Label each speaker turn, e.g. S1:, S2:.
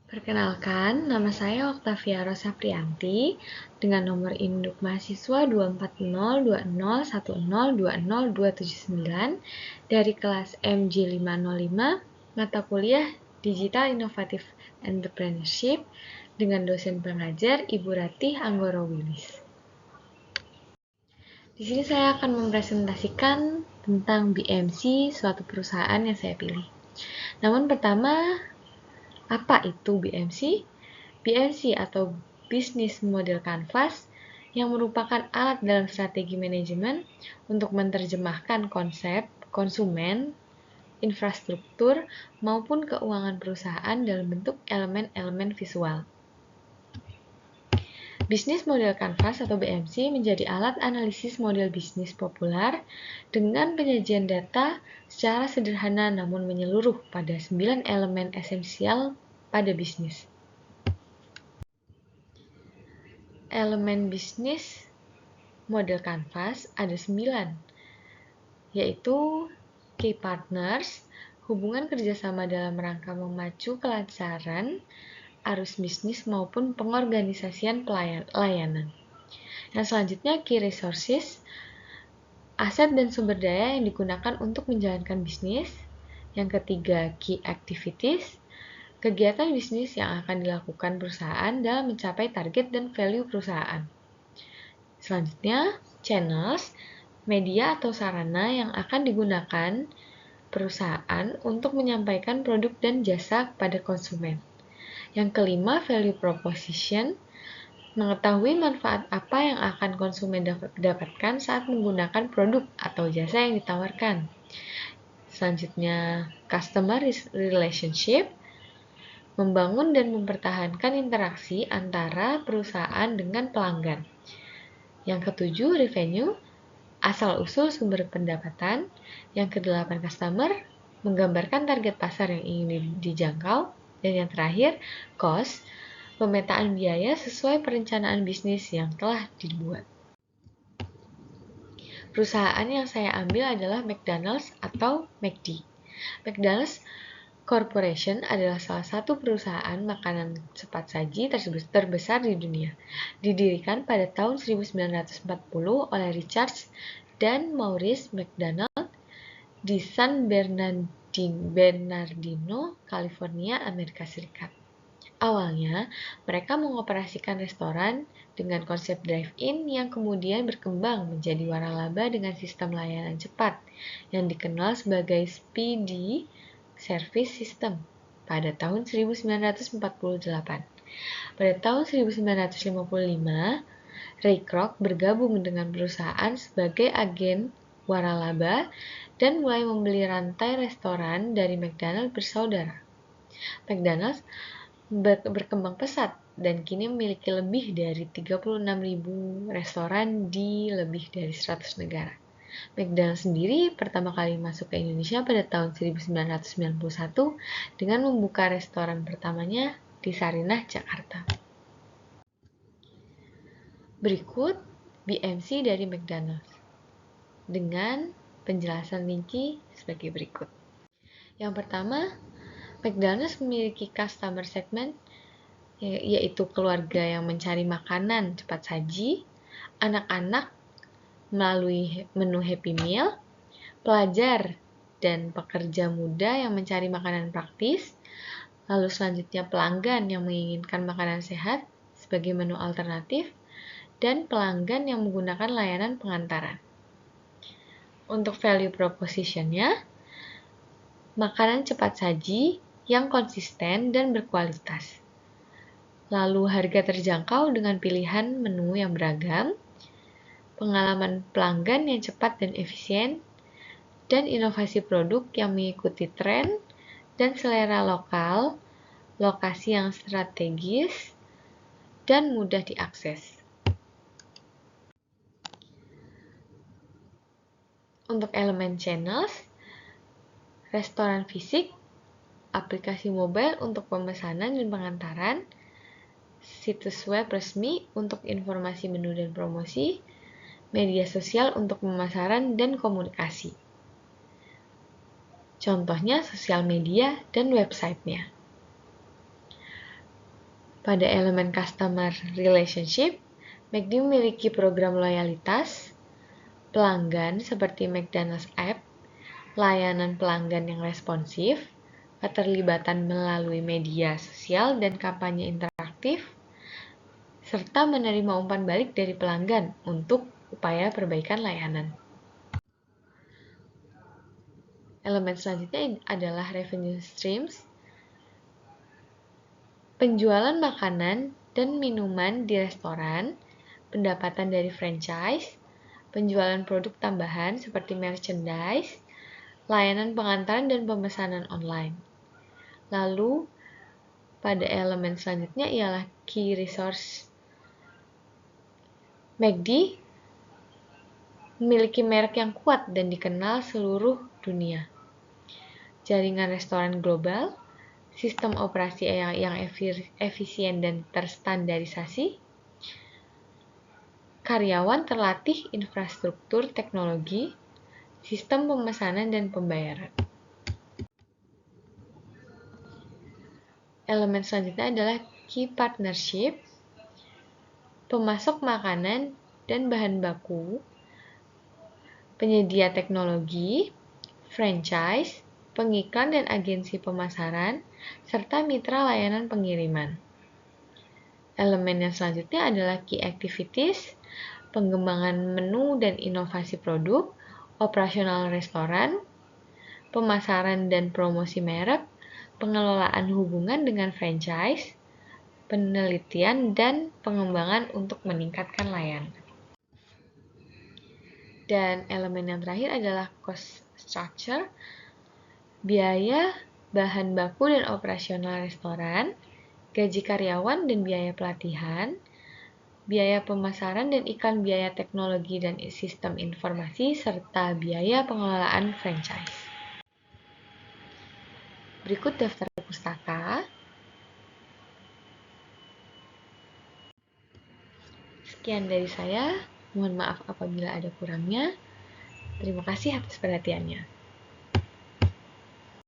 S1: Perkenalkan, nama saya Oktavia Rosa Priyanti dengan nomor induk mahasiswa 24020102029 dari kelas MJ505 mata kuliah Digital Innovative Entrepreneurship dengan dosen pengajar Ibu Ratih Anggoro Wilis. Di sini saya akan mempresentasikan tentang BMC, suatu perusahaan yang saya pilih. Namun pertama, apa itu BMC? BMC atau Business Model Canvas yang merupakan alat dalam strategi manajemen untuk menerjemahkan konsep, konsumen, infrastruktur, maupun keuangan perusahaan dalam bentuk elemen-elemen visual. Business Model Canvas atau BMC menjadi alat analisis model bisnis populer dengan penyajian data secara sederhana namun menyeluruh pada 9 elemen esensial pada bisnis. Elemen bisnis model Canvas ada 9, yaitu key partners, hubungan kerjasama dalam rangka memacu kelancaran arus bisnis maupun pengorganisasian layanan. Yang selanjutnya key resources, aset dan sumber daya yang digunakan untuk menjalankan bisnis. Yang ketiga key activities, kegiatan bisnis yang akan dilakukan perusahaan dalam mencapai target dan value perusahaan. Selanjutnya, channels, media atau sarana yang akan digunakan perusahaan untuk menyampaikan produk dan jasa kepada konsumen. Yang kelima, value proposition, mengetahui manfaat apa yang akan konsumen dapatkan saat menggunakan produk atau jasa yang ditawarkan. Selanjutnya, customer relationship, membangun dan mempertahankan interaksi antara perusahaan dengan pelanggan. Yang ketujuh, revenue, asal-usul sumber pendapatan. Yang kedelapan, customer, menggambarkan target pasar yang ingin dijangkau. Dan yang terakhir, cost, pemetaan biaya sesuai perencanaan bisnis yang telah dibuat. Perusahaan yang saya ambil adalah McDonald's atau McD. McDonald's Corporation adalah salah satu perusahaan makanan cepat saji terbesar di dunia. Didirikan pada tahun 1940 oleh Richard dan Maurice McDonald di San Bernardino, California, Amerika Serikat. Awalnya, mereka mengoperasikan restoran dengan konsep drive-in yang kemudian berkembang menjadi waralaba dengan sistem layanan cepat yang dikenal sebagai Speedy Service System pada tahun 1948. Pada tahun 1955, Ray Kroc bergabung dengan perusahaan sebagai agen waralaba dan mulai membeli rantai restoran dari McDonald bersaudara. McDonald's berkembang pesat dan kini memiliki lebih dari 36.000 restoran di lebih dari 100 negara. McDonald's sendiri pertama kali masuk ke Indonesia pada tahun 1991 dengan membuka restoran pertamanya di Sarinah, Jakarta. Berikut BMC dari McDonald's dengan penjelasan rinci sebagai berikut. Yang pertama, McDonald's memiliki customer segment, yaitu keluarga yang mencari makanan cepat saji, anak-anak melalui menu Happy Meal, pelajar dan pekerja muda yang mencari makanan praktis, lalu selanjutnya pelanggan yang menginginkan makanan sehat sebagai menu alternatif, dan pelanggan yang menggunakan layanan pengantaran. Untuk value proposition-nya, makanan cepat saji yang konsisten dan berkualitas. Lalu harga terjangkau dengan pilihan menu yang beragam, pengalaman pelanggan yang cepat dan efisien, dan inovasi produk yang mengikuti tren dan selera lokal, lokasi yang strategis, dan mudah diakses. Untuk elemen channels, restoran fisik, aplikasi mobile untuk pemesanan dan pengantaran, situs web resmi untuk informasi menu dan promosi, media sosial untuk pemasaran dan komunikasi. Contohnya sosial media dan websitenya. Pada elemen customer relationship, McD memiliki program loyalitas pelanggan seperti McDonald's App, layanan pelanggan yang responsif, keterlibatan melalui media sosial dan kampanye interaktif, serta menerima umpan balik dari pelanggan untuk upaya perbaikan layanan. Elemen selanjutnya adalah revenue streams. Penjualan makanan dan minuman di restoran, pendapatan dari franchise, penjualan produk tambahan seperti merchandise, layanan pengantaran dan pemesanan online. Lalu, pada elemen selanjutnya ialah key resource. McD memiliki merek yang kuat dan dikenal seluruh dunia. Jaringan restoran global, sistem operasi yang efisien dan terstandarisasi, karyawan terlatih, infrastruktur teknologi, sistem pemesanan dan pembayaran. Elemen selanjutnya adalah key partnership, pemasok makanan dan bahan baku, penyedia teknologi, franchise, pengiklan dan agensi pemasaran, serta mitra layanan pengiriman. Elemen yang selanjutnya adalah key activities, pengembangan menu dan inovasi produk, operasional restoran, pemasaran dan promosi merek, pengelolaan hubungan dengan franchise, penelitian dan pengembangan untuk meningkatkan layanan. Dan elemen yang terakhir adalah cost structure, biaya, bahan baku dan operasional restoran, gaji karyawan dan biaya pelatihan, biaya pemasaran dan iklan, biaya teknologi dan sistem informasi, serta biaya pengelolaan franchise. Berikut daftar pustaka. Sekian dari saya. Mohon maaf apabila ada kurangnya. Terima kasih atas perhatiannya.